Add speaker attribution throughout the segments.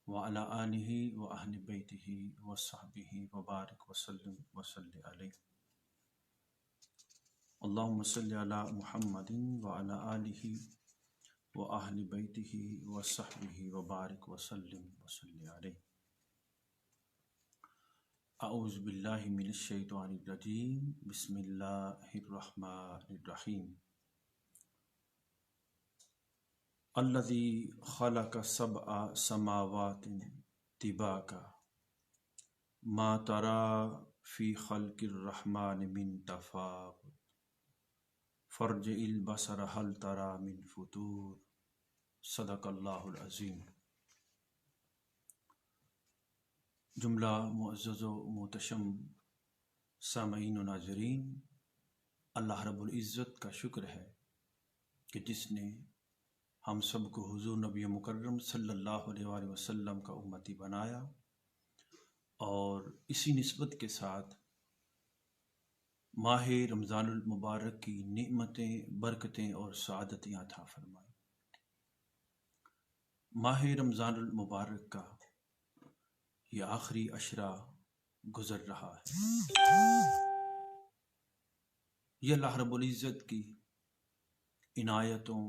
Speaker 1: وعلى آلہ وأہل بیتہ وصحبہ وبارک وسلم وصلی علیہ اللہم صلی علی محمد وعلى آلہ وأہل بیتہ وصحبہ وبارک وسلم وصلی علیہ اعوذ باللہ من الشیطان الرجیم بسم اللہ الرحمن الرحیم الذی خلق سبع سماوات طباقا ما ترى فی خلق الرحمن من تفاوت فرجع البصر هل ترى من فطور صدق اللہ العظیم۔ جملہ معزز و محتشم سامعین و ناظرین، اللہ رب العزت کا شکر ہے کہ جس نے ہم سب کو حضور نبی مکرم صلی اللہ علیہ وآلہ وسلم کا امتی بنایا اور اسی نسبت کے ساتھ ماہ رمضان المبارک کی نعمتیں، برکتیں اور سعادتیں عطا فرمائیں۔ ماہ رمضان المبارک کا یہ آخری عشرہ گزر رہا ہے۔ یہ اللہ رب العزت کی عنایتوں،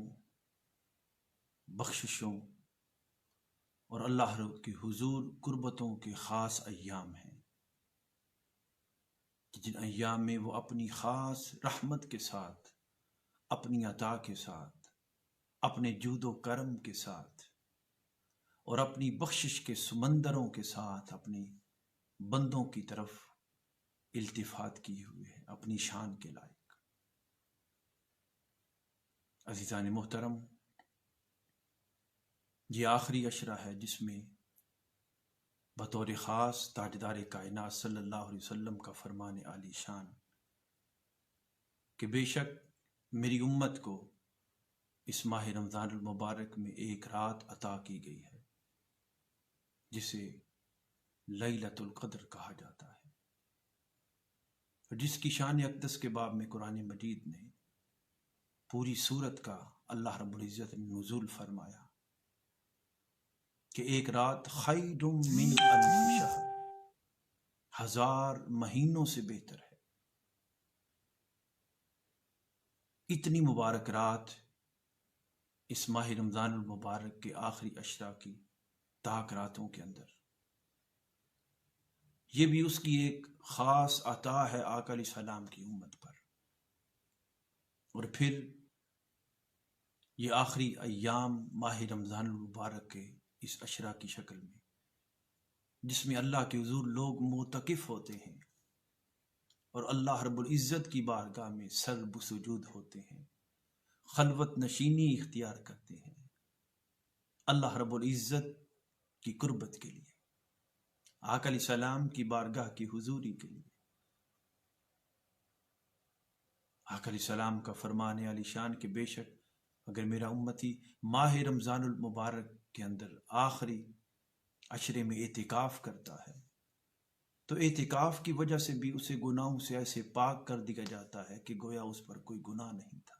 Speaker 1: بخششوں اور اللہ کی حضور قربتوں کے خاص ایام ہیں، جن ایام میں وہ اپنی خاص رحمت کے ساتھ، اپنی عطا کے ساتھ، اپنے جود و کرم کے ساتھ اور اپنی بخشش کے سمندروں کے ساتھ اپنے بندوں کی طرف التفات کیے ہوئے ہیں اپنی شان کے لائق۔ عزیزان محترم، یہ آخری عشرہ ہے جس میں بطور خاص تاجدار کائنات صلی اللہ علیہ وسلم کا فرمان عالی شان کہ بے شک میری امت کو اس ماہ رمضان المبارک میں ایک رات عطا کی گئی ہے جسے لیلۃ القدر کہا جاتا ہے، جس کی شان اقدس کے باب میں قرآن مجید نے پوری سورت کا اللہ رب العزت نے نزول فرمایا کہ ایک رات خیر من الف شہر، 1000 مہینوں سے بہتر ہے۔ اتنی مبارک رات اس ماہ رمضان المبارک کے آخری عشرہ کی طاق راتوں کے اندر، یہ بھی اس کی ایک خاص عطا ہے آقا علیہ السلام کی امت پر۔ اور پھر یہ آخری ایام ماہ رمضان المبارک کے اس عشرہ کی شکل میں، جس میں اللہ کے حضور لوگ معتکف ہوتے ہیں اور اللہ رب العزت کی بارگاہ میں سر بسجود ہوتے ہیں، خلوت نشینی اختیار کرتے ہیں اللہ رب العزت کی قربت کے لیے، آقا علیہ السلام کی بارگاہ کی حضوری کے لیے۔ آقا علیہ السلام کا فرمان عالی شان کہ بے شک اگر میرا امتی ماہ رمضان المبارک کے اندر آخری عشرے میں اعتکاف کرتا ہے تو اعتکاف کی وجہ سے بھی اسے گناہوں سے ایسے پاک کر دیا جاتا ہے کہ گویا اس پر کوئی گناہ نہیں تھا۔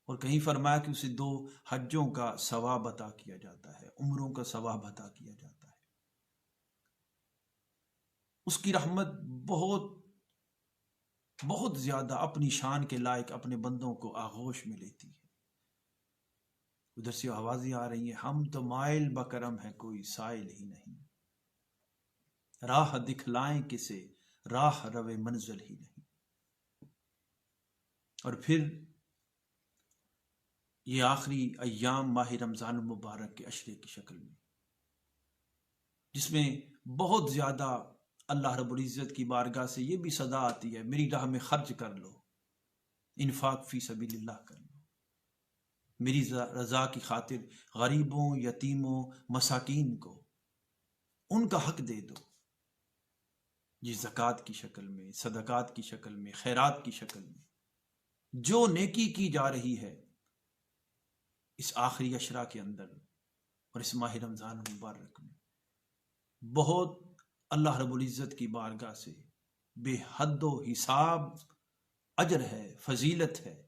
Speaker 1: اور کہیں فرمایا کہ اسے 2 حجوں کا ثواب عطا کیا جاتا ہے، عمروں کا ثواب عطا کیا جاتا ہے۔ اس کی رحمت بہت بہت زیادہ اپنی شان کے لائق اپنے بندوں کو آغوش میں لیتی ہے۔ ادھر سے آوازیں آ رہی ہیں، ہم تو مائل بکرم ہے کوئی سائل ہی نہیں، راہ دکھلائیں کسے راہ روے منزل ہی نہیں۔ اور پھر یہ آخری ایام ماہ رمضان المبارک کے عشرے کی شکل میں، جس میں بہت زیادہ اللہ رب العزت کی بارگاہ سے یہ بھی صدا آتی ہے میری راہ میں خرچ کر لو، انفاق فی سبیل اللہ کر لو، میری رضا کی خاطر غریبوں، یتیموں، مساکین کو ان کا حق دے دو۔ یہ زکوٰۃ کی شکل میں، صدقات کی شکل میں، خیرات کی شکل میں جو نیکی کی جا رہی ہے اس آخری عشرہ کے اندر اور اس ماہ رمضان المبارک میں، بہت اللہ رب العزت کی بارگاہ سے بے حد و حساب اجر ہے، فضیلت ہے۔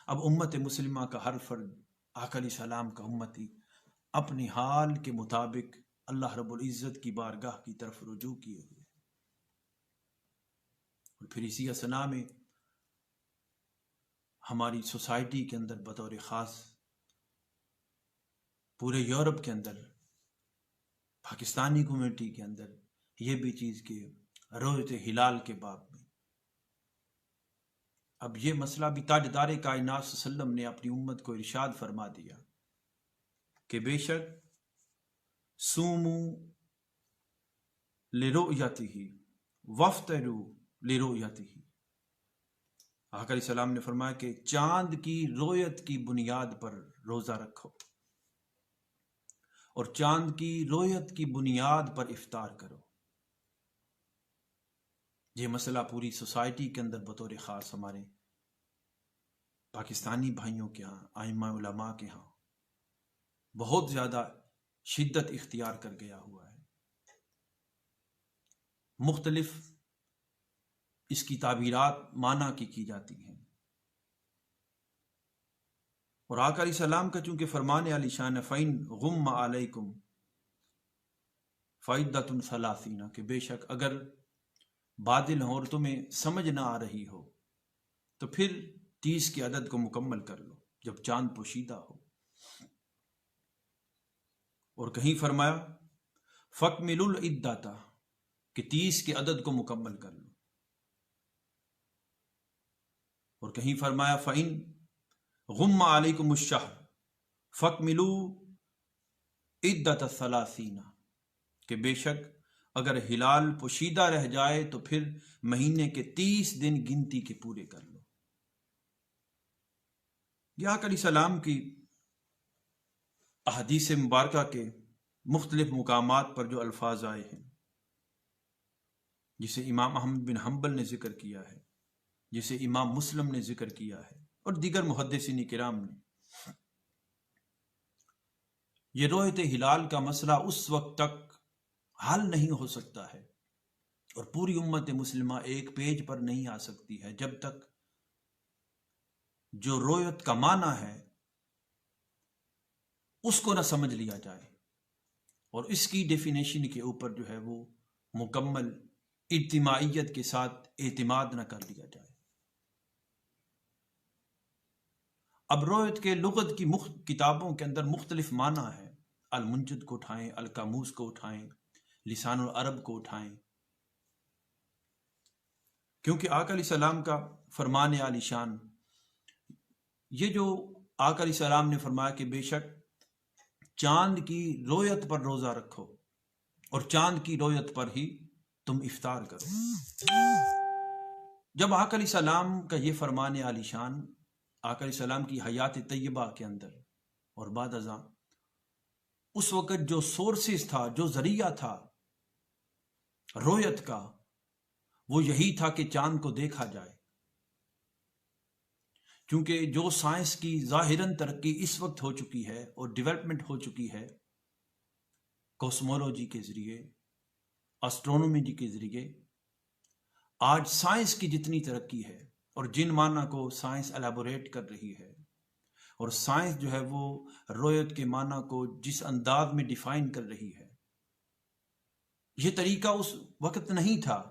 Speaker 1: اب امت مسلمہ کا ہر فرد آقا علیہ السلام کا امتی اپنے حال کے مطابق اللہ رب العزت کی بارگاہ کی طرف رجوع کیے ہوئے، اور پھر اسی اثنا میں ہماری سوسائٹی کے اندر بطور خاص پورے یورپ کے اندر، پاکستانی کمیونٹی کے اندر یہ بھی چیز کہ رؤیت ہلال کے باب میں اب یہ مسئلہ بھی تاجدار کائنات صلی اللہ علیہ وسلم نے اپنی امت کو ارشاد فرما دیا کہ بے شک سومو لرؤیتہ وافطروا لرؤیتہ۔ آقا علیہ السلام نے فرمایا کہ چاند کی رؤیت کی بنیاد پر روزہ رکھو اور چاند کی رؤیت کی بنیاد پر افطار کرو۔ یہ مسئلہ پوری سوسائٹی کے اندر بطور خاص ہمارے پاکستانی بھائیوں کے ہاں، ائمہ علماء کے ہاں بہت زیادہ شدت اختیار کر گیا ہوا ہے۔ مختلف اس کی تعبیرات معنی کی جاتی ہیں، اور آقا علیہ السلام کا چونکہ فرمان علی شان فَإِن غُمَّ عَلَيْكُمْ فَعِدَّةٌ ثَلَاثِينَ کہ بے شک اگر بادل ہو اور تمہیں سمجھ نہ آ رہی ہو تو پھر 30 کے عدد کو مکمل کر لو جب چاند پوشیدہ ہو۔ اور کہیں فرمایا فَأْكْمِلُوا الْعِدَّةَ کہ 30 کے عدد کو مکمل کر لو، اور کہیں فرمایا فَإِن غُمَّ عَلَيْكُمُ الشَّهْرُ فَأْكْمِلُوا عِدَّةَ الثَّلَاثِينَ کہ بے شک اگر ہلال پوشیدہ رہ جائے تو پھر مہینے کے 30 دن گنتی کے پورے کر لو۔ یہ آقا علیہ السلام کی احادیث مبارکہ کے مختلف مقامات پر جو الفاظ آئے ہیں، جسے امام احمد بن حنبل نے ذکر کیا ہے، جسے امام مسلم نے ذکر کیا ہے، اور دیگر محدثین کرام نے، یہ رؤیت ہلال کا مسئلہ اس وقت تک حل نہیں ہو سکتا ہے اور پوری امت مسلمہ ایک پیج پر نہیں آ سکتی ہے جب تک جو رؤیت کا معنی ہے اس کو نہ سمجھ لیا جائے اور اس کی ڈیفینیشن کے اوپر جو ہے وہ مکمل اجتماعیت کے ساتھ اعتماد نہ کر لیا جائے۔ اب رؤیت کے لغت کی کتابوں کے اندر مختلف معنی ہے، المنجد کو اٹھائیں، القاموس کو اٹھائیں، لسان العرب کو اٹھائیں، کیونکہ آقا علیہ السلام کا فرمان عالی شان، یہ جو آقا علیہ السلام نے فرمایا کہ بے شک چاند کی رؤیت پر روزہ رکھو اور چاند کی رؤیت پر ہی تم افطار کرو۔ جب آقا علیہ السلام کا یہ فرمان عالی شان آقا علیہ السلام کی حیات طیبہ کے اندر اور بعد ازاں اس وقت جو سورسز تھا، جو ذریعہ تھا رؤیت کا، وہ یہی تھا کہ چاند کو دیکھا جائے، کیونکہ جو سائنس کی ظاہراً ترقی اس وقت ہو چکی ہے اور ڈیولپمنٹ ہو چکی ہے کوسمولوجی کے ذریعے، اسٹرونومی کے ذریعے، آج سائنس کی جتنی ترقی ہے اور جن معنی کو سائنس الیبوریٹ کر رہی ہے، اور سائنس جو ہے وہ رؤیت کے معنی کو جس انداز میں ڈیفائن کر رہی ہے، یہ طریقہ اس وقت نہیں تھا،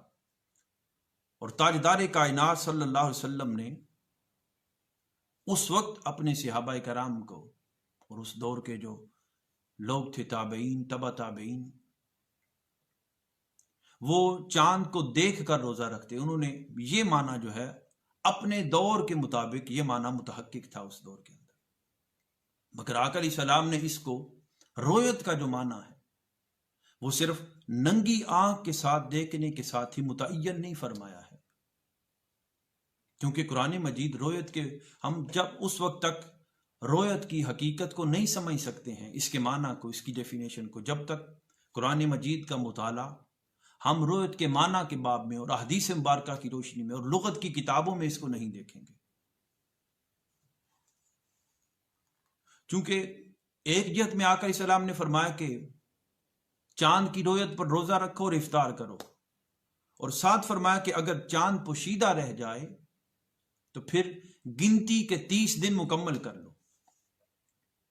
Speaker 1: اور تاجدار کائنات صلی اللہ علیہ وسلم نے اس وقت اپنے صحابہ کرام کو اور اس دور کے جو لوگ تھے، تابعین، تبع تابعین، وہ چاند کو دیکھ کر روزہ رکھتے، انہوں نے یہ معنی جو ہے اپنے دور کے مطابق یہ معنی متحقق تھا اس دور کے اندر، مگر آقا علیہ السلام نے اس کو رؤیت کا جو معنی ہے وہ صرف ننگی آنکھ کے ساتھ دیکھنے کے ساتھ ہی متعین نہیں فرمایا ہے، کیونکہ قرآن مجید رؤیت کے، ہم جب اس وقت تک رؤیت کی حقیقت کو نہیں سمجھ سکتے ہیں، اس کے معنی کو، اس کی ڈیفینیشن کو، جب تک قرآن مجید کا مطالعہ ہم رؤیت کے معنی کے باب میں اور احادیث مبارکہ کی روشنی میں اور لغت کی کتابوں میں اس کو نہیں دیکھیں گے، چونکہ ایک جہت میں آقا علیہ السلام نے فرمایا کہ چاند کی رؤیت پر روزہ رکھو اور افطار کرو، اور ساتھ فرمایا کہ اگر چاند پوشیدہ رہ جائے تو پھر گنتی کے 30 دن مکمل کر لو۔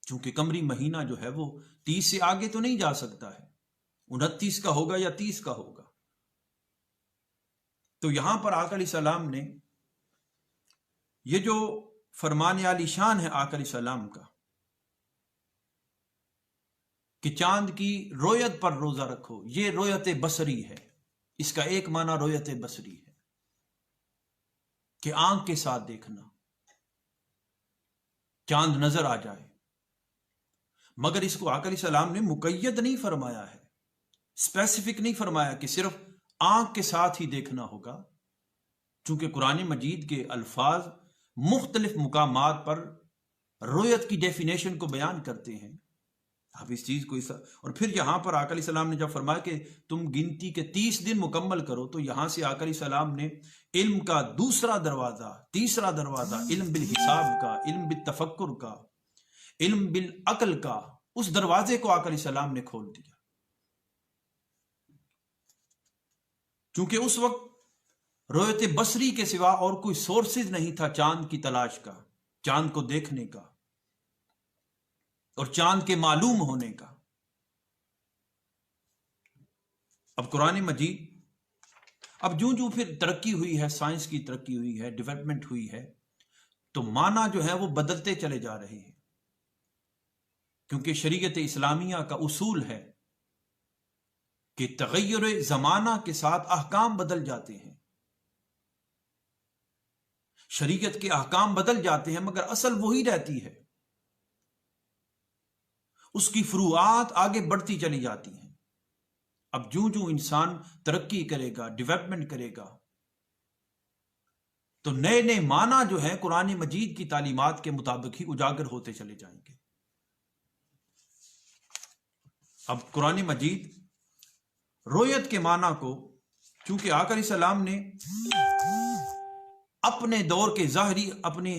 Speaker 1: چونکہ قمری مہینہ جو ہے وہ 30 سے آگے تو نہیں جا سکتا ہے، 29 کا ہوگا یا 30 کا ہوگا۔ تو یہاں پر آقا علیہ السلام نے یہ جو فرمان عالی شان ہے آقا علیہ السلام کا کہ چاند کی رویت پر روزہ رکھو، یہ رویت بصری ہے۔ اس کا ایک معنی رویت بصری ہے کہ آنکھ کے ساتھ دیکھنا، چاند نظر آ جائے، مگر اس کو آقا علیہ السلام نے مقید نہیں فرمایا ہے، اسپیسیفک نہیں فرمایا کہ صرف آنکھ کے ساتھ ہی دیکھنا ہوگا، چونکہ قرآن مجید کے الفاظ مختلف مقامات پر رویت کی ڈیفینیشن کو بیان کرتے ہیں۔ آپ اس چیز کو اور پھر یہاں پر آقا علیہ السلام نے جب فرمایا کہ تم گنتی کے 30 دن مکمل کرو، تو یہاں سے آقا علیہ السلام نے علم کا دوسرا دروازہ، تیسرا دروازہ، علم بالحساب کا، علم بالتفکر کا، علم بالعقل کا، اس دروازے کو آقا علیہ السلام نے کھول دیا۔ چونکہ اس وقت رویت بصری کے سوا اور کوئی سورسز نہیں تھا چاند کی تلاش کا، چاند کو دیکھنے کا اور چاند کے معلوم ہونے کا۔ اب قرآن مجید اب جو پھر ترقی ہوئی ہے، سائنس کی ترقی ہوئی ہے، ڈیولپمنٹ ہوئی ہے، تو معنی جو ہے وہ بدلتے چلے جا رہے ہیں، کیونکہ شریعت اسلامیہ کا اصول ہے کہ تغیر زمانہ کے ساتھ احکام بدل جاتے ہیں، شریعت کے احکام بدل جاتے ہیں مگر اصل وہی رہتی ہے، اس کی فروعات آگے بڑھتی چلی جاتی ہیں۔ اب جو انسان ترقی کرے گا، ڈیولپمنٹ کرے گا، تو نئے نئے معنی جو ہیں قرآن مجید کی تعلیمات کے مطابق ہی اجاگر ہوتے چلے جائیں گے۔ اب قرآن مجید رویت کے معنی کو، چونکہ آقا علیہ السلام نے اپنے دور کے ظاہری، اپنے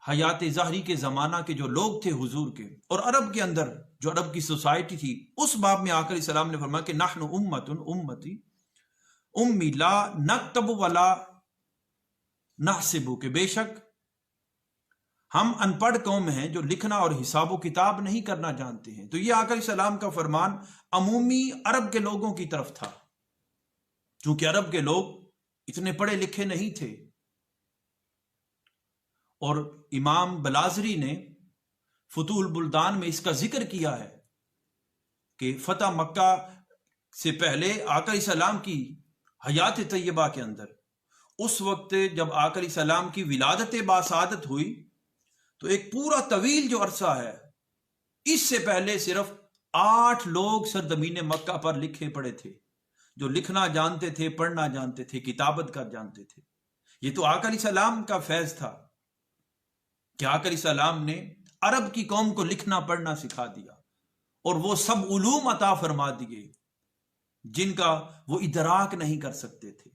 Speaker 1: حیات ظاہری کے زمانہ کے جو لوگ تھے حضور کے، اور عرب کے اندر جو عرب کی سوسائٹی تھی، اس باب میں آقا علیہ السلام نے فرمایا کہ نحن امتی امی لا نکتب ولا نحسب، کہ بے شک ہم ان پڑھ قوم ہیں جو لکھنا اور حساب و کتاب نہیں کرنا جانتے ہیں۔ تو یہ آقا علیہ السلام کا فرمان عمومی عرب کے لوگوں کی طرف تھا، چونکہ عرب کے لوگ اتنے پڑھے لکھے نہیں تھے، اور امام بلازری نے فتوح البلدان میں اس کا ذکر کیا ہے کہ فتح مکہ سے پہلے آقا علیہ السلام کی حیات طیبہ کے اندر، اس وقت جب آقا علیہ السلام کی ولادت باسعادت ہوئی، تو ایک پورا طویل جو عرصہ ہے، اس سے پہلے صرف 8 لوگ سرزمین مکہ پر لکھے پڑے تھے، جو لکھنا جانتے تھے، پڑھنا جانتے تھے، کتابت کر جانتے تھے۔ یہ تو آقا علیہ السلام کا فیض تھا کہ آقا علیہ السلام نے عرب کی قوم کو لکھنا پڑھنا سکھا دیا، اور وہ سب علوم عطا فرما دیے جن کا وہ ادراک نہیں کر سکتے تھے،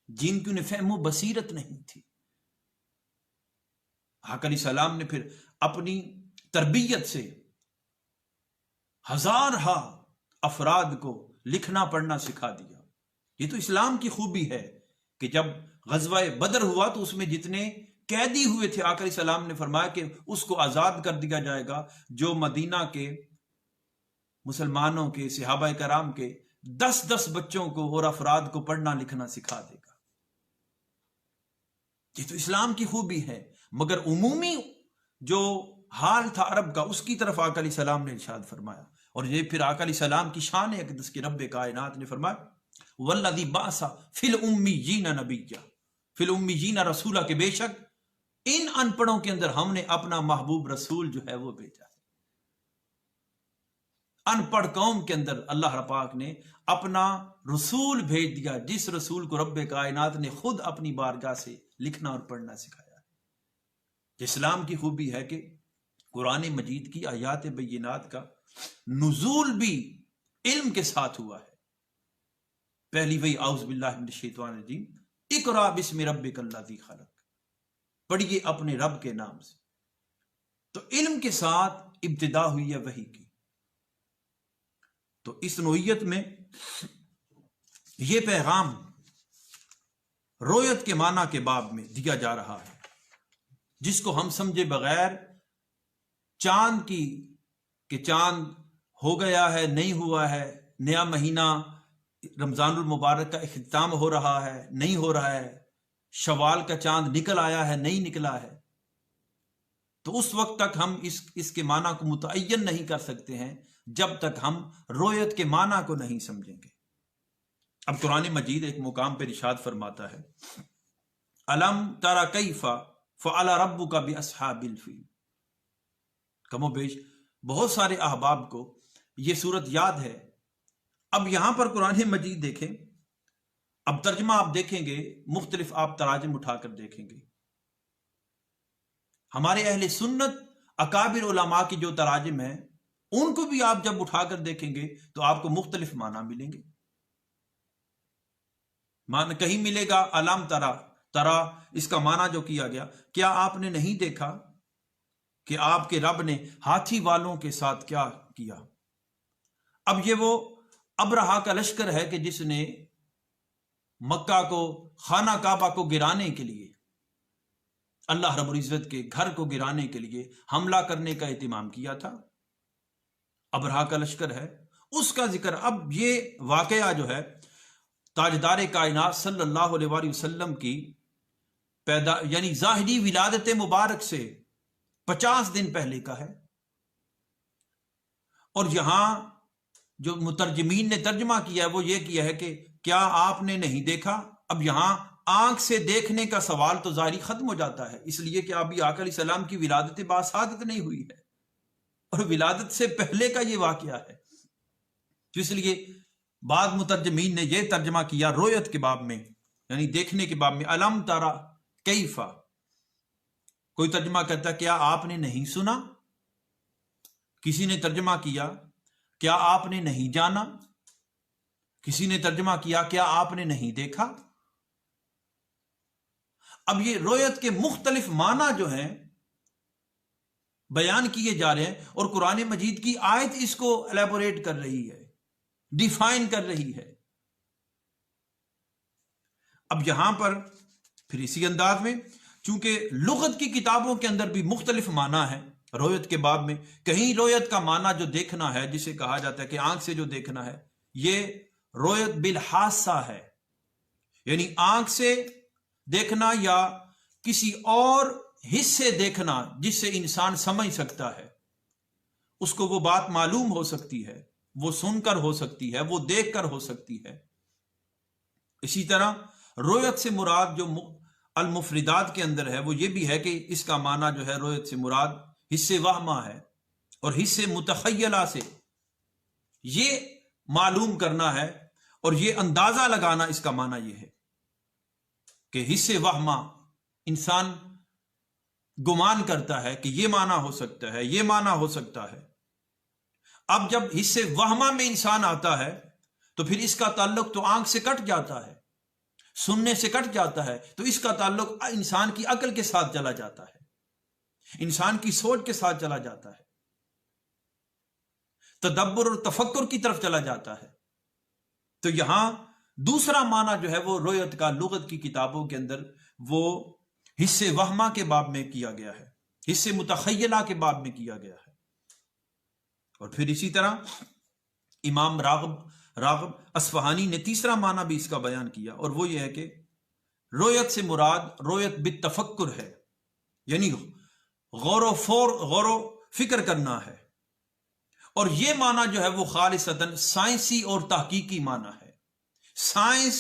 Speaker 1: جن کی انہیں فہم و بصیرت نہیں تھی۔ آقا علیہ السلام نے پھر اپنی تربیت سے ہزارہا افراد کو لکھنا پڑھنا سکھا دیا۔ یہ تو اسلام کی خوبی ہے کہ جب غزوہ بدر ہوا تو اس میں جتنے قیدی ہوئے تھے، آقا علیہ السلام نے فرمایا کہ اس کو آزاد کر دیا جائے گا جو مدینہ کے مسلمانوں کے، صحابہ کرام کے 10 بچوں کو اور افراد کو پڑھنا لکھنا سکھا دے گا۔ یہ تو اسلام کی خوبی ہے، مگر عمومی جو حال تھا عرب کا، اس کی طرف آقا علیہ السلام نے ارشاد فرمایا، اور یہ پھر آقا علیہ السلام کی شان اقدس کے رب کائنات نے فرمایا والذی بعث فی الامیین نبیا، فی الامیین رسولا، کہ بے شک ان ان پڑھوں کے اندر ہم نے اپنا محبوب رسول جو ہے وہ بھیجا ہے۔ ان پڑھ قوم کے اندر اللہ پاک نے اپنا رسول بھیج دیا، جس رسول کو رب کائنات نے خود اپنی بارگاہ سے لکھنا اور پڑھنا سکھایا ہے۔ اسلام کی خوبی ہے کہ قرآن مجید کی آیات بینات کا نزول بھی علم کے ساتھ ہوا ہے۔ پہلی وہی اعوذ باللہ من الشیطان الرجیم، اقرأ بسم ربک الذی خلق، پڑھیے اپنے رب کے نام سے۔ تو علم کے ساتھ ابتدا ہوئی ہے وحی کی۔ تو اس نوعیت میں یہ پیغام رویت کے معنی کے باب میں دیا جا رہا ہے، جس کو ہم سمجھے بغیر چاند کی کہ چاند ہو گیا ہے نہیں ہوا ہے، نیا مہینہ رمضان المبارک کا اختتام ہو رہا ہے نہیں ہو رہا ہے، شوال کا چاند نکل آیا ہے نہیں نکلا ہے، تو اس وقت تک ہم اس کے معنی کو متعین نہیں کر سکتے ہیں جب تک ہم رویت کے معنی کو نہیں سمجھیں گے۔ اب قرآن مجید ایک مقام پر ارشاد فرماتا ہے، الم تری کیف فعل ربک باصحاب الفیل۔ کم و بیش بہت سارے احباب کو یہ صورت یاد ہے۔ اب یہاں پر قرآن مجید دیکھیں، اب ترجمہ آپ دیکھیں گے، مختلف آپ تراجم اٹھا کر دیکھیں گے، ہمارے اہل سنت اکابر علماء کی جو تراجم ہیں ان کو بھی آپ جب اٹھا کر دیکھیں گے تو آپ کو مختلف معنی ملیں گے۔ کہیں ملے گا علم ترا، اس کا معنی جو کیا گیا، کیا آپ نے نہیں دیکھا کہ آپ کے رب نے ہاتھی والوں کے ساتھ کیا کیا؟ اب یہ وہ ابرہا کا لشکر ہے کہ جس نے مکہ کو، خانہ کعبہ کو گرانے کے لیے، اللہ رب العزت کے گھر کو گرانے کے لیے حملہ کرنے کا اہتمام کیا تھا۔ ابرہا کا لشکر ہے، اس کا ذکر۔ اب یہ واقعہ جو ہے تاجدار کائنات صلی اللہ علیہ وآلہ وسلم کی یعنی ظاہری ولادت مبارک سے 50 دن پہلے کا ہے، اور یہاں جو مترجمین نے ترجمہ کیا ہے وہ یہ کیا ہے کہ کیا آپ نے نہیں دیکھا؟ اب یہاں آنکھ سے دیکھنے کا سوال تو ظاہری ختم ہو جاتا ہے، اس لیے کہ ابھی آقا علیہ السلام کی ولادت باسعادت نہیں ہوئی ہے، اور ولادت سے پہلے کا یہ واقعہ ہے، تو اس لیے بعض مترجمین نے یہ ترجمہ کیا رویت کے باب میں، یعنی دیکھنے کے باب میں، الم ترا کیفا۔ کوئی ترجمہ کہتا ہے کیا آپ نے نہیں سنا؟ کسی نے ترجمہ کیا کیا آپ نے نہیں جانا؟ کسی نے ترجمہ کیا کیا آپ نے نہیں دیکھا؟ اب یہ رویت کے مختلف معنی جو ہیں بیان کیے جا رہے ہیں، اور قرآن مجید کی آیت اس کو الیبوریٹ کر رہی ہے، ڈیفائن کر رہی ہے۔ اب یہاں پر پھر اسی انداز میں، چونکہ لغت کی کتابوں کے اندر بھی مختلف معنی ہے رویت کے باب میں، کہیں رویت کا معنی جو دیکھنا ہے، جسے کہا جاتا ہے کہ آنکھ سے جو دیکھنا ہے، یہ رویت بالحاسہ ہے، یعنی آنکھ سے دیکھنا یا کسی اور حصے دیکھنا جس سے انسان سمجھ سکتا ہے، اس کو وہ بات معلوم ہو سکتی ہے، وہ سن کر ہو سکتی ہے، وہ دیکھ کر ہو سکتی ہے۔ اسی طرح رویت سے مراد جو المفردات کے اندر ہے وہ یہ بھی ہے کہ اس کا معنی جو ہے رویت سے مراد حصے وہمہ ہے، اور حصے متخیلہ سے یہ معلوم کرنا ہے اور یہ اندازہ لگانا، اس کا معنی یہ ہے کہ حصے وہمہ انسان گمان کرتا ہے کہ یہ معنی ہو سکتا ہے، یہ معنی ہو سکتا ہے۔ اب جب حصے وہمہ میں انسان آتا ہے تو پھر اس کا تعلق تو آنکھ سے کٹ جاتا ہے، سننے سے کٹ جاتا ہے، تو اس کا تعلق انسان کی عقل کے ساتھ چلا جاتا ہے، انسان کی سوچ کے ساتھ چلا جاتا ہے، تدبر اور تفکر کی طرف چلا جاتا ہے۔ تو یہاں دوسرا معنی جو ہے وہ رویت کا لغت کی کتابوں کے اندر وہ حصے وہمہ کے باب میں کیا گیا ہے، حصے متخیلہ کے باب میں کیا گیا ہے۔ اور پھر اسی طرح امام راغب اصفہانی نے تیسرا معنی بھی اس کا بیان کیا، اور وہ یہ ہے کہ رویت سے مراد رویت بالتفکر ہے، یعنی غور و فکر کرنا ہے، اور یہ معنی جو ہے وہ خالصتاً سائنسی اور تحقیقی معنی ہے۔ سائنس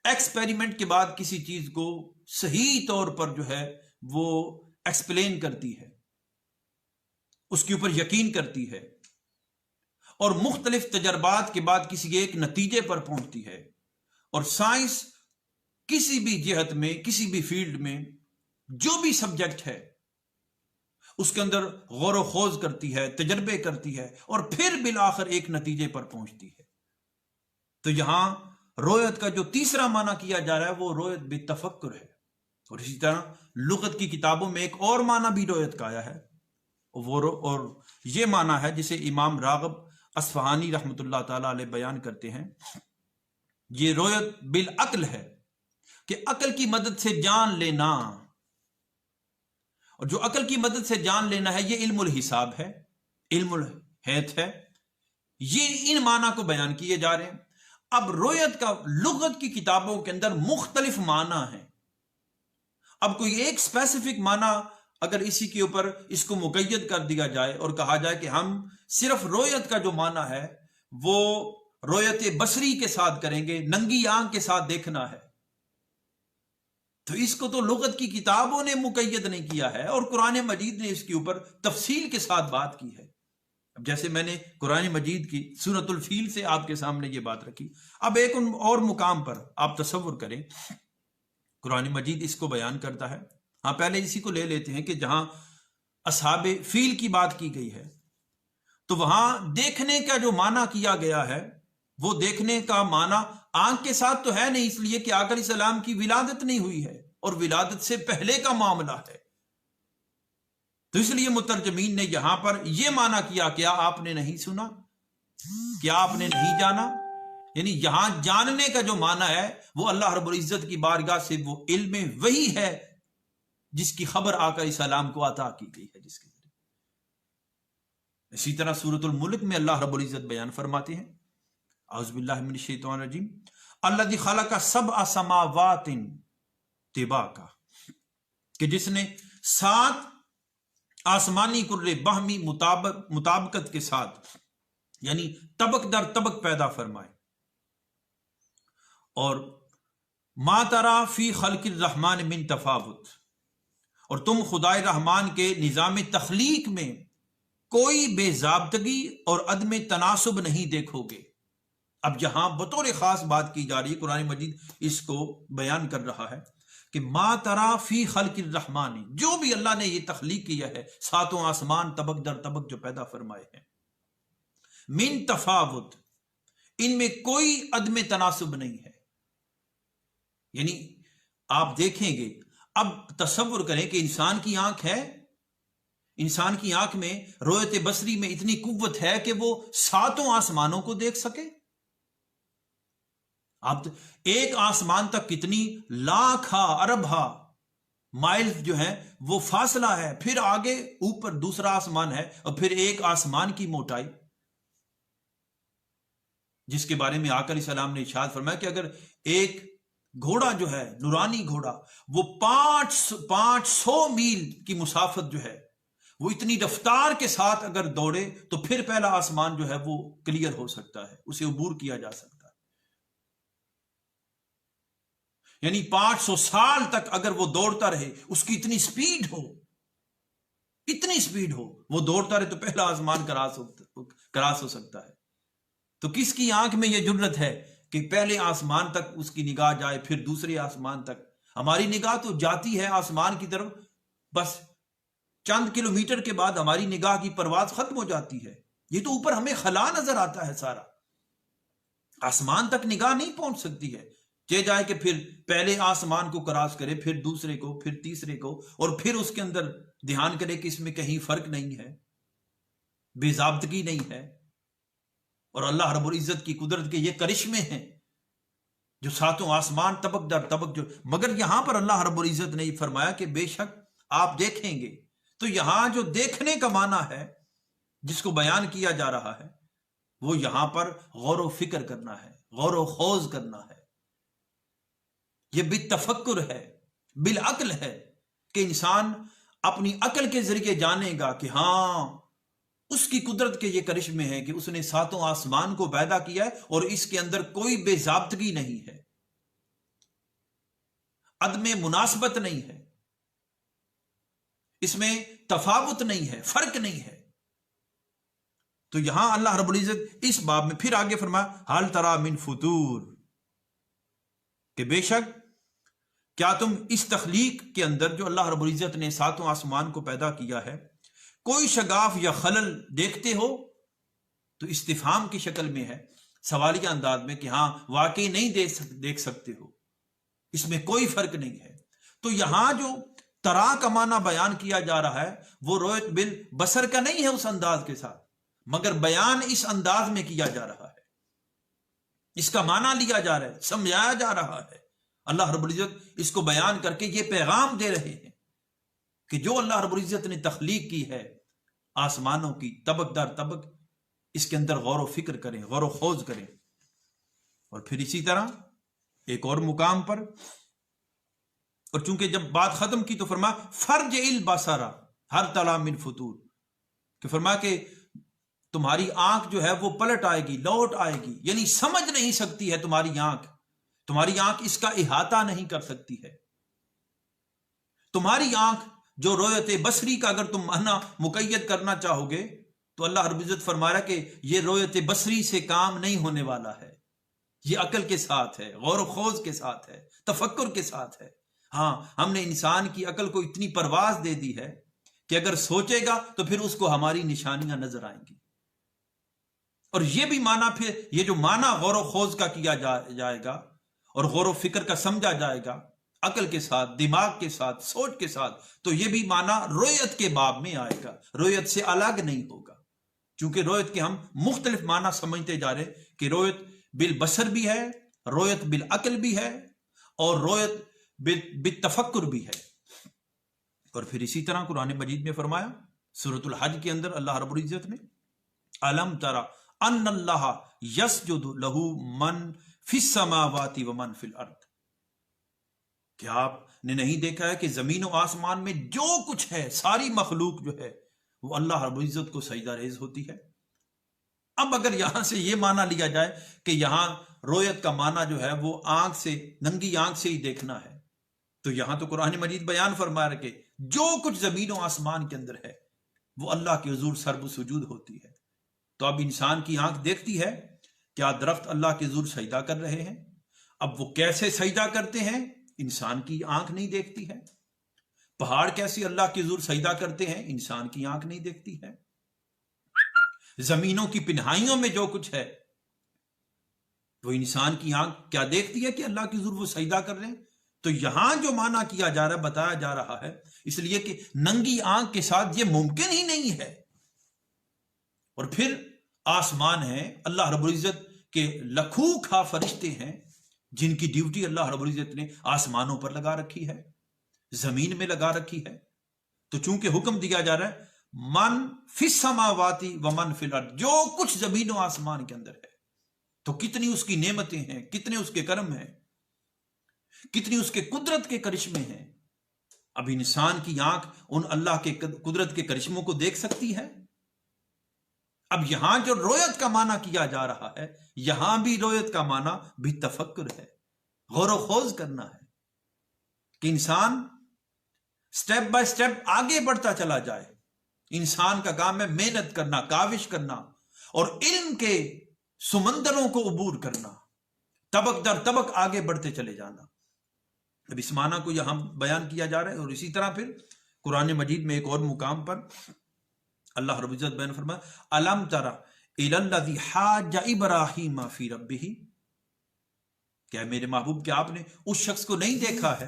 Speaker 1: ایکسپیریمنٹ کے بعد کسی چیز کو صحیح طور پر جو ہے وہ ایکسپلین کرتی ہے، اس کے اوپر یقین کرتی ہے، اور مختلف تجربات کے بعد کسی ایک نتیجے پر پہنچتی ہے۔ اور سائنس کسی بھی جہت میں، کسی بھی فیلڈ میں جو بھی سبجیکٹ ہے اس کے اندر غور و خوض کرتی ہے، تجربے کرتی ہے، اور پھر بالآخر ایک نتیجے پر پہنچتی ہے۔ تو یہاں رویت کا جو تیسرا معنی کیا جا رہا ہے وہ رویت بالتفکر ہے۔ اور اسی طرح لغت کی کتابوں میں ایک اور معنی بھی رویت کا آیا ہے، اور یہ معنی ہے جسے امام راغب اصفہانی رحمۃ اللہ تعالی علیہ بیان کرتے ہیں، یہ رویت بالعقل ہے، کہ عقل کی مدد سے جان لینا، اور جو عقل کی مدد سے جان لینا ہے یہ علم الحساب ہے، علم الحیت ہے، یہ ان معنی کو بیان کیے جا رہے ہیں۔ اب رویت کا لغت کی کتابوں کے اندر مختلف معنی ہیں۔ اب کوئی ایک اسپیسیفک معنی اگر اسی کے اوپر اس کو مقید کر دیا جائے اور کہا جائے کہ ہم صرف رویت کا جو معنی ہے وہ رویت بصری کے ساتھ کریں گے، ننگی آنکھ کے ساتھ دیکھنا ہے، تو اس کو تو لغت کی کتابوں نے مقید نہیں کیا ہے، اور قرآن مجید نے اس کے اوپر تفصیل کے ساتھ بات کی ہے۔ اب جیسے میں نے قرآن مجید کی سورۃ الفیل سے آپ کے سامنے یہ بات رکھی، اب ایک اور مقام پر آپ تصور کریں، قرآن مجید اس کو بیان کرتا ہے۔ ہاں پہلے اسی کو لے لیتے ہیں کہ جہاں اصحاب فیل کی بات کی گئی ہے تو وہاں دیکھنے کا جو معنی کیا گیا ہے وہ دیکھنے کا معنی آنکھ کے ساتھ تو ہے نہیں، اس لیے کہ آقا علیہ السلام کی ولادت نہیں ہوئی ہے اور ولادت سے پہلے کا معاملہ ہے، تو اس لیے مترجمین نے یہاں پر یہ معنی کیا، کیا آپ نے نہیں سنا، کیا آپ نے نہیں جانا، یعنی یہاں جاننے کا جو معنی ہے وہ اللہ رب العزت کی بارگاہ سے وہ علم وحی ہے جس کی خبر آقا علیہ السلام کو عطا کی گئی ہے، جس کے ذریعے۔ اسی طرح سورۃ الملک میں اللہ رب العزت بیان فرماتے ہیں، اعوذ باللہ من الشیطان الرجیم، الذی خلق سبع سماوات طباقا، کہ جس نے 7 آسمانی کرے باہمی مطابقت کے ساتھ، یعنی طبق در طبق پیدا فرمائے، اور ما ترا فی خلق الرحمن من تفاوت، اور تم خدائے رحمان کے نظام تخلیق میں کوئی بے ضابطگی اور عدم تناسب نہیں دیکھو گے۔ اب یہاں بطور خاص بات کی جا رہی ہے، قرآن مجید اس کو بیان کر رہا ہے کہ ما ترا فی خلق الرحمن، جو بھی اللہ نے یہ تخلیق کیا ہے، 7 آسمان طبق در طبق جو پیدا فرمائے ہیں، من تفاوت، ان میں کوئی عدم تناسب نہیں ہے، یعنی آپ دیکھیں گے، اب تصور کریں کہ انسان کی آنکھ ہے، انسان کی آنکھ میں رویت بصری میں اتنی قوت ہے کہ وہ 7 آسمانوں کو دیکھ سکے۔ اب ایک آسمان تک کتنی لاکھاں ارباں مائل جو ہے وہ فاصلہ ہے، پھر آگے اوپر دوسرا آسمان ہے، اور پھر ایک آسمان کی موٹائی جس کے بارے میں آقا علیہ السلام نے ارشاد فرمایا کہ اگر ایک گھوڑا جو ہے، نورانی گھوڑا، وہ 500 میل کی مسافت جو ہے وہ اتنی رفتار کے ساتھ اگر دوڑے تو پھر پہلا آسمان جو ہے وہ کلیئر ہو سکتا ہے، اسے عبور کیا جا سکتا ہے، یعنی 500 سال تک اگر وہ دوڑتا رہے، اس کی اتنی سپیڈ ہو وہ دوڑتا رہے تو پہلا آسمان کراس ہو سکتا ہے۔ تو کس کی آنکھ میں یہ جرت ہے کہ پہلے آسمان تک اس کی نگاہ جائے، پھر دوسرے آسمان تک؟ ہماری نگاہ تو جاتی ہے آسمان کی طرف، بس چند کلومیٹر کے بعد ہماری نگاہ کی پرواز ختم ہو جاتی ہے، یہ تو اوپر ہمیں خلا نظر آتا ہے، سارا آسمان تک نگاہ نہیں پہنچ سکتی ہے، چہ جائے کہ پھر پہلے آسمان کو کراس کرے، پھر دوسرے کو، پھر تیسرے کو، اور پھر اس کے اندر دھیان کرے کہ اس میں کہیں فرق نہیں ہے، بے ضابطگی نہیں ہے۔ اور اللہ رب العزت کی قدرت کے یہ کرشمے ہیں جو 7 آسمان طبق در طبق جو، مگر یہاں پر اللہ رب العزت نے فرمایا کہ بے شک آپ دیکھیں گے، تو یہاں جو دیکھنے کا معنی ہے جس کو بیان کیا جا رہا ہے وہ یہاں پر غور و فکر کرنا ہے، غور و خوض کرنا ہے، یہ بالتفکر ہے، بالعقل ہے، کہ انسان اپنی عقل کے ذریعے جانے گا کہ ہاں اس کی قدرت کے یہ کرشمے ہیں کہ اس نے 7 آسمان کو پیدا کیا ہے اور اس کے اندر کوئی بے ضابطگی نہیں ہے، عدم مناسبت نہیں ہے، اس میں تفاوت نہیں ہے، فرق نہیں ہے۔ تو یہاں اللہ رب العزت اس باب میں پھر آگے فرمایا حل ترا من فطور، کہ بے شک کیا تم اس تخلیق کے اندر جو اللہ رب العزت نے 7 آسمان کو پیدا کیا ہے کوئی شگاف یا خلل دیکھتے ہو؟ تو استفہام کی شکل میں ہے، سوالیہ انداز میں، کہ ہاں واقعی نہیں دیکھ سکتے ہو، اس میں کوئی فرق نہیں ہے۔ تو یہاں جو ترا کا معنی بیان کیا جا رہا ہے وہ رویت بالبصر کا نہیں ہے اس انداز کے ساتھ، مگر بیان اس انداز میں کیا جا رہا ہے، اس کا معنی لیا جا رہا ہے، سمجھایا جا رہا ہے۔ اللہ رب العزت اس کو بیان کر کے یہ پیغام دے رہے ہیں کہ جو اللہ رب العزت نے تخلیق کی ہے آسمانوں کی طبق در طبق اس کے اندر غور و فکر کریں، غور و خوض کریں. اور پھر اسی طرح ایک اور مقام پر، اور چونکہ جب بات ختم کی تو فرما فرج البصر ہر طلع من فطور، کہ فرما کہ تمہاری آنکھ جو ہے وہ پلٹ آئے گی، لوٹ آئے گی، یعنی سمجھ نہیں سکتی ہے تمہاری آنکھ اس کا احاطہ نہیں کر سکتی ہے. تمہاری آنکھ جو رویت بصری کا اگر تم معنی مقید کرنا چاہو گے تو اللہ رب العزت فرما رہا کہ یہ رویت بصری سے کام نہیں ہونے والا ہے، یہ عقل کے ساتھ ہے، غور و خوض کے ساتھ ہے، تفکر کے ساتھ ہے. ہاں، ہم نے انسان کی عقل کو اتنی پرواز دے دی ہے کہ اگر سوچے گا تو پھر اس کو ہماری نشانیاں نظر آئیں گی. اور یہ بھی معنی، پھر یہ جو معنی غور و خوض کا کیا جائے گا اور غور و فکر کا سمجھا جائے گا عقل کے ساتھ، دماغ کے ساتھ، سوچ کے ساتھ، تو یہ بھی معنی رویت کے باب میں آئے گا، رویت سے الگ نہیں ہوگا. چونکہ رویت کے ہم مختلف معنی سمجھتے جا رہے کہ رویت بالبصر بھی ہے، رویت بالعقل بھی ہے، اور رویت بالتفکر بھی ہے. اور پھر اسی طرح قرآن مجید میں فرمایا سورۃ الحج کے اندر اللہ رب العزت نے الم تری ان اللہ یسجد لہ من فی السماوات ومن فی الارض، کیا آپ نے نہیں دیکھا ہے کہ زمین و آسمان میں جو کچھ ہے، ساری مخلوق جو ہے وہ اللہ رب العزت کو سجدہ ریز ہوتی ہے. اب اگر یہاں سے یہ معنی لیا جائے کہ یہاں رویت کا معنی جو ہے وہ آنکھ سے، ننگی آنکھ سے ہی دیکھنا ہے، تو یہاں تو قرآن مجید بیان فرما رہا کہ جو کچھ زمین و آسمان کے اندر ہے وہ اللہ کے حضور سرب سجود ہوتی ہے. تو اب انسان کی آنکھ دیکھتی ہے، کیا درخت اللہ کے حضور سجدہ کر رہے ہیں؟ اب وہ کیسے سجدہ کرتے ہیں انسان کی آنکھ نہیں دیکھتی ہے. پہاڑ کیسے اللہ کے حضور سجدہ کرتے ہیں انسان کی آنکھ نہیں دیکھتی ہے. زمینوں کی پنہائیوں میں جو کچھ ہے وہ انسان کی آنکھ کیا دیکھتی ہے کہ اللہ کے حضور وہ سجدہ کر رہے ہیں. تو یہاں جو معنی کیا جا رہا ہے، بتایا جا رہا ہے، اس لیے کہ ننگی آنکھ کے ساتھ یہ ممکن ہی نہیں ہے. اور پھر آسمان ہے، اللہ رب العزت کے لکھوں کھا فرشتے ہیں جن کی ڈیوٹی اللہ رب العزت نے آسمانوں پر لگا رکھی ہے، زمین میں لگا رکھی ہے. تو چونکہ حکم دیا جا رہا ہے من فی السماوات ومن فی الارض، جو کچھ زمین و آسمان کے اندر ہے، تو کتنی اس کی نعمتیں ہیں، کتنے اس کے کرم ہیں، کتنی اس کے قدرت کے کرشمے ہیں. اب انسان کی آنکھ ان اللہ کے قدرت کے کرشموں کو دیکھ سکتی ہے؟ اب یہاں جو رویت کا معنی کیا جا رہا ہے، یہاں بھی رویت کا معنی بھی تفکر ہے، غور و خوض کرنا ہے کہ انسان سٹیپ بائی سٹیپ آگے بڑھتا چلا جائے. انسان کا کام ہے محنت کرنا، کاوش کرنا، اور علم کے سمندروں کو عبور کرنا، طبق در طبق آگے بڑھتے چلے جانا. اب اس معنی کو یہاں بیان کیا جا رہا ہے. اور اسی طرح پھر قرآن مجید میں ایک اور مقام پر اللہ رب العزت بیان فرمایا الم تری الی الذی حاج ابراہیم فی ربہ، کیا میرے محبوب کہ آپ نے اس شخص کو نہیں دیکھا ہے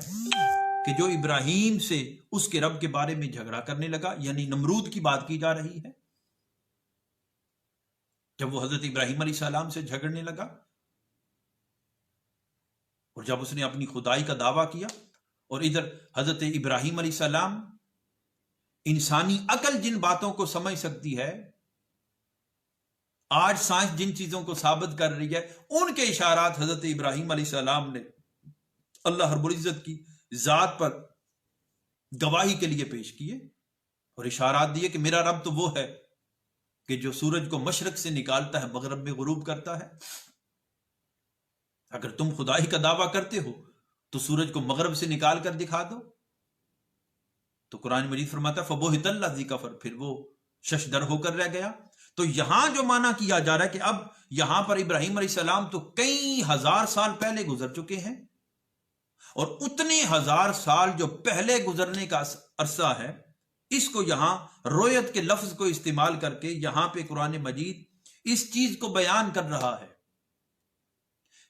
Speaker 1: کہ جو ابراہیم سے اس کے رب کے بارے میں جھگڑا کرنے لگا، یعنی نمرود کی بات کی جا رہی ہے. جب وہ حضرت ابراہیم علیہ السلام سے جھگڑنے لگا اور جب اس نے اپنی خدائی کا دعویٰ کیا، اور ادھر حضرت ابراہیم علیہ السلام، انسانی عقل جن باتوں کو سمجھ سکتی ہے، آج سائنس جن چیزوں کو ثابت کر رہی ہے، ان کے اشارات حضرت ابراہیم علیہ السلام نے اللہ رب العزت کی ذات پر گواہی کے لیے پیش کیے اور اشارات دیے کہ میرا رب تو وہ ہے کہ جو سورج کو مشرق سے نکالتا ہے، مغرب میں غروب کرتا ہے. اگر تم خدائی کا دعویٰ کرتے ہو تو سورج کو مغرب سے نکال کر دکھا دو. تو قرآن مجید فرماتا فبہت الذی کفر، پھر وہ ششدر ہو کر رہ گیا. تو یہاں جو معنی کیا جا رہا ہے کہ اب یہاں پر ابراہیم علیہ السلام تو کئی ہزار سال پہلے گزر چکے ہیں، اور اتنے ہزار سال جو پہلے گزرنے کا عرصہ ہے، اس کو یہاں رویت کے لفظ کو استعمال کر کے یہاں پہ قرآن مجید اس چیز کو بیان کر رہا ہے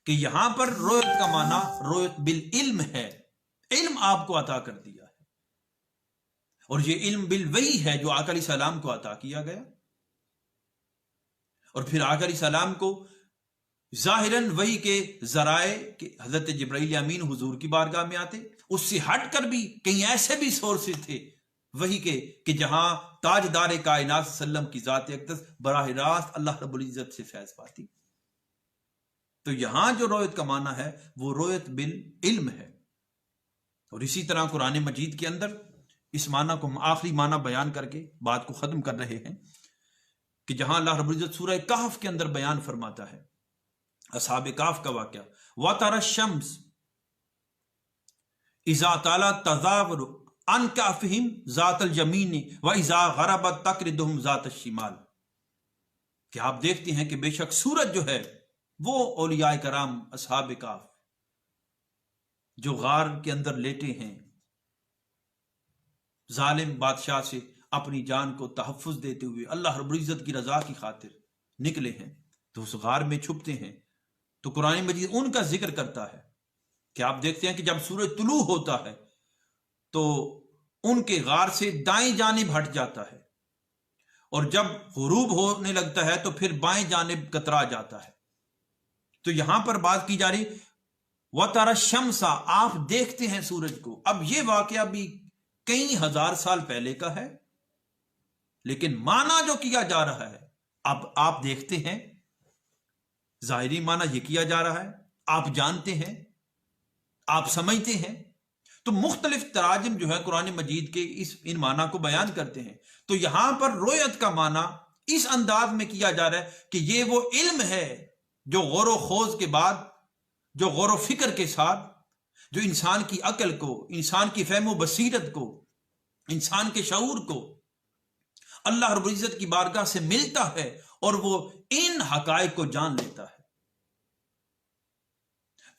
Speaker 1: کہ یہاں پر رویت کا معنی رویت بالعلم ہے، علم آپ کو عطا کر دیا ہے، اور یہ علم بالوحی ہے جو آقا علیہ السلام کو عطا کیا گیا. اور پھر آقا علیہ السلام کو ظاہراً وحی کے ذرائع کہ حضرت جبرائیل امین حضور کی بارگاہ میں آتے، اس سے ہٹ کر بھی کئی ایسے بھی سورسز تھے وہی کہ جہاں تاجدار کائنات صلی اللہ علیہ وسلم کی ذات اقدس براہ راست اللہ رب العزت سے فیض پاتی. تو یہاں جو رویت کا معنی ہے وہ رویت بالعلم ہے. اور اسی طرح قرآن مجید کے اندر اس معنی کو ہم آخری معنی بیان کر کے بات کو ختم کر رہے ہیں کہ جہاں اللہ رب العزت سورہ کہف کے اندر بیان فرماتا ہے اصحاب کہف کا واقعہ، وَتَرَى الشَّمْسَ اِذَا طَلَعَتْ تَزَاوَرُ عَنْ كَهْفِهِمْ ذَاتَ الْيَمِينِ وَإِذَا غَرَبَتْ تَقْرِضُهُمْ ذَاتَ الشِّمَالِ. کہ آپ دیکھتے ہیں کہ بے شک سورج جو ہے وہ اولیاء کرام اصحاب کہف جو غار کے اندر لیٹے ہیں، ظالم بادشاہ سے اپنی جان کو تحفظ دیتے ہوئے اللہ رب العزت کی رضا کی خاطر نکلے ہیں، تو اس غار میں چھپتے ہیں. تو قرآن مجید ان کا ذکر کرتا ہے کہ آپ دیکھتے ہیں کہ جب سورج طلوع ہوتا ہے تو ان کے غار سے دائیں جانب ہٹ جاتا ہے، اور جب غروب ہونے لگتا ہے تو پھر بائیں جانب کترا جاتا ہے. تو یہاں پر بات کی جا رہی وَتَرَى الشَّمْسَ، آپ دیکھتے ہیں سورج کو. اب یہ واقعہ بھی کئی ہزار سال پہلے کا ہے، لیکن معنی جو کیا جا رہا ہے اب آپ دیکھتے ہیں، ظاہری معنی یہ کیا جا رہا ہے، آپ جانتے ہیں، آپ سمجھتے ہیں. تو مختلف تراجم جو ہے قرآن مجید کے ان معنی کو بیان کرتے ہیں. تو یہاں پر رویت کا معنی اس انداز میں کیا جا رہا ہے کہ یہ وہ علم ہے جو غور و خوض کے بعد، جو غور و فکر کے ساتھ، جو انسان کی عقل کو، انسان کی فہم و بصیرت کو، انسان کے شعور کو اللہ رب العزت کی بارگاہ سے ملتا ہے اور وہ ان حقائق کو جان لیتا ہے.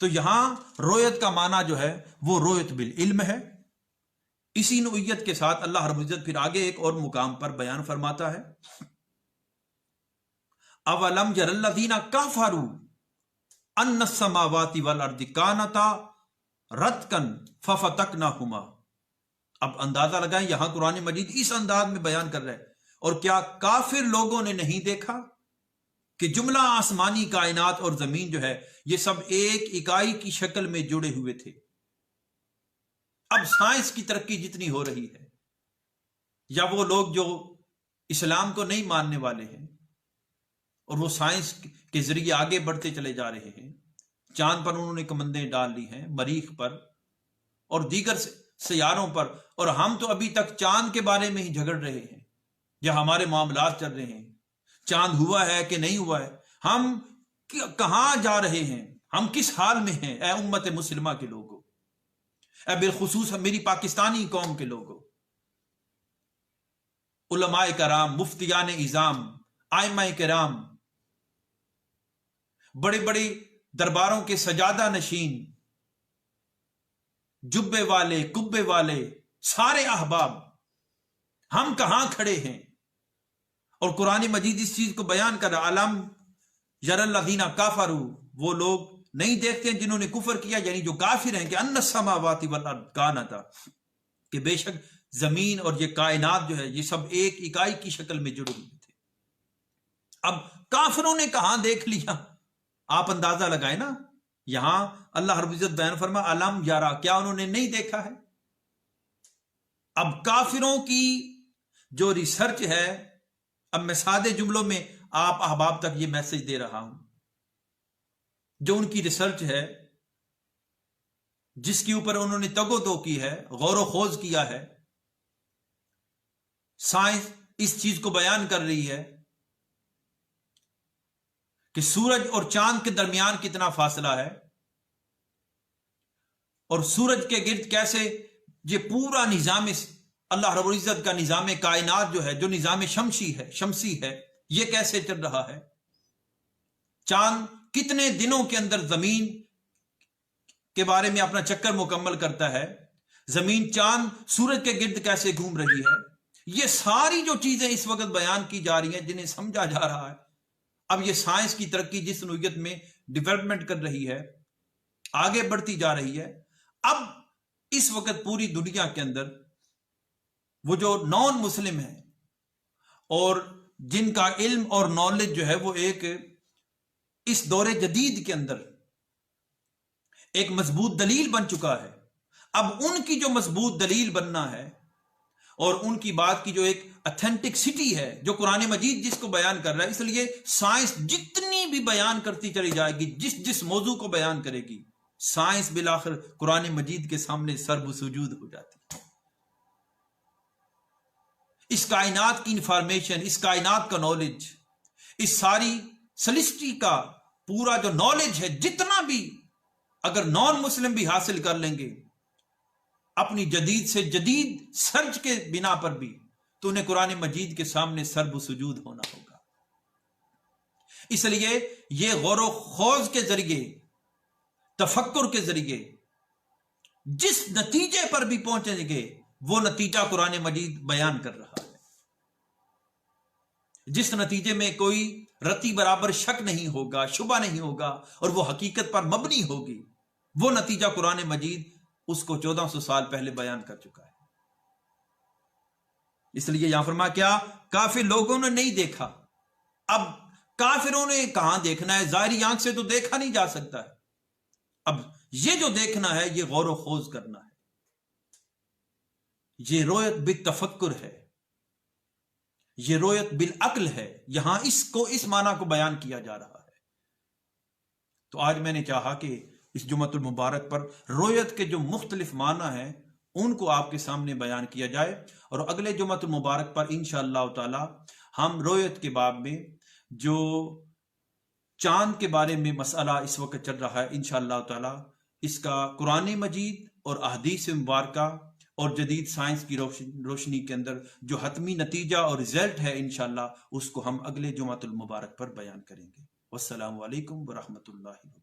Speaker 1: تو یہاں رویت کا معنی جو ہے وہ رویت بالعلم ہے. اسی نوعیت کے ساتھ اللہ رب العزت پھر آگے ایک اور مقام پر بیان فرماتا ہے، اولم یر الذین کفروا ان السماوات والارض کانتا رتقا ففتقناہما. اب اندازہ لگائیں، یہاں قرآن مجید اس انداز میں بیان کر رہا ہے، اور کیا کافر لوگوں نے نہیں دیکھا کہ جملہ آسمانی کائنات اور زمین جو ہے یہ سب ایک اکائی کی شکل میں جڑے ہوئے تھے. اب سائنس کی ترقی جتنی ہو رہی ہے، یا وہ لوگ جو اسلام کو نہیں ماننے والے ہیں اور وہ سائنس کے ذریعے آگے بڑھتے چلے جا رہے ہیں، چاند پر انہوں نے کمندیں ڈال لی ہیں، مریخ پر اور دیگر سیاروں پر، اور ہم تو ابھی تک چاند کے بارے میں ہی جھگڑ رہے ہیں، یا ہمارے معاملات چل رہے ہیں چاند ہوا ہے کہ نہیں ہوا ہے، ہم کہاں جا رہے ہیں، ہم کس حال میں ہیں. اے امت مسلمہ کے لوگوں، اے بالخصوص میری پاکستانی قوم کے لوگوں، علماء کرام، مفتیان اعظام، ائمہ کرام، بڑے بڑے درباروں کے سجادہ نشین، جبے والے، کبے والے، سارے احباب، ہم کہاں کھڑے ہیں؟ اور قرآن مجید اس چیز کو بیان کر رہا، علم یر الذین کفروا، وہ لوگ نہیں دیکھتے ہیں جنہوں نے کفر کیا، یعنی جو کافر ہیں، کہ ان السماوات والارض کانتا، کہ بے شک زمین اور یہ کائنات جو ہے یہ سب ایک اکائی کی شکل میں جڑے ہوئے تھے. اب کافروں نے کہاں دیکھ لیا؟ آپ اندازہ لگائیں نا. یہاں اللہ رب العزت بیان فرما علم یارا، کیا انہوں نے نہیں دیکھا ہے؟ اب کافروں کی جو ریسرچ ہے، اب میں سادے جملوں میں آپ احباب تک یہ میسج دے رہا ہوں، جو ان کی ریسرچ ہے، جس کے اوپر انہوں نے تگ و دو کی ہے، غور و خوض کیا ہے، سائنس اس چیز کو بیان کر رہی ہے کہ سورج اور چاند کے درمیان کتنا فاصلہ ہے، اور سورج کے گرد کیسے یہ پورا نظام اللہ رب العزت کا نظام کائنات جو ہے، جو نظام شمسی ہے، یہ کیسے چل رہا ہے، چاند کتنے دنوں کے اندر زمین کے بارے میں اپنا چکر مکمل کرتا ہے، زمین چاند سورج کے گرد کیسے گھوم رہی ہے. یہ ساری جو چیزیں اس وقت بیان کی جا رہی ہیں، جنہیں سمجھا جا رہا ہے. اب یہ سائنس کی ترقی جس نوعیت میں ڈیولپمنٹ کر رہی ہے، آگے بڑھتی جا رہی ہے، اب اس وقت پوری دنیا کے اندر وہ جو نان مسلم ہیں اور جن کا علم اور نالج جو ہے وہ ایک اس دور جدید کے اندر ایک مضبوط دلیل بن چکا ہے. اب ان کی جو مضبوط دلیل بننا ہے اور ان کی بات کی جو ایک اتھینٹکسٹی ہے جو قرآن مجید جس کو بیان کر رہا ہے، اس لیے سائنس جتنی بھی بیان کرتی چلی جائے گی، جس موضوع کو بیان کرے گی، سائنس بالآخر قرآن مجید کے سامنے سر بسجود ہو جاتی ہے۔ اس کائنات کی انفارمیشن، اس کائنات کا نالج، اس ساری سلسٹی کا پورا جو نالج ہے، جتنا بھی اگر نان مسلم بھی حاصل کر لیں گے اپنی جدید سے جدید سرچ کے بنا پر بھی، تو انہیں قرآن مجید کے سامنے سر بسجود ہونا ہوگا۔ اس لیے یہ غور و خوض کے ذریعے، تفکر کے ذریعے جس نتیجے پر بھی پہنچیں گے، وہ نتیجہ قرآن مجید بیان کر رہا ہے، جس نتیجے میں کوئی رتی برابر شک نہیں ہوگا، شبہ نہیں ہوگا، اور وہ حقیقت پر مبنی ہوگی، وہ نتیجہ قرآن مجید اس کو 1400 سال پہلے بیان کر چکا ہے۔ اس لیے یہاں فرما کیا کافر لوگوں نے نہیں دیکھا۔ اب کافروں نے کہاں دیکھنا ہے؟ ظاہری آنکھ سے تو دیکھا نہیں جا سکتا ہے۔ اب یہ جو دیکھنا ہے، یہ غور و خوض کرنا ہے، یہ رویت بالتفکر ہے، یہ رویت بالعقل ہے۔ یہاں اس معنی کو بیان کیا جا رہا ہے۔ تو آج میں نے چاہا کہ اس جمعۃ المبارک پر رویت کے جو مختلف معنی ہیں ان کو آپ کے سامنے بیان کیا جائے، اور اگلے جمعۃ المبارک پر انشاءاللہ تعالی ہم رویت کے باب میں جو چاند کے بارے میں مسئلہ اس وقت چل رہا ہے، انشاءاللہ تعالی اس کا قرآن مجید اور احادیث مبارکہ اور جدید سائنس کی روشنی کے اندر جو حتمی نتیجہ اور رزلٹ ہے، انشاءاللہ اس کو ہم اگلے جمعۃ المبارک پر بیان کریں گے۔ والسلام علیکم ورحمۃ اللہ وبرکاتہ۔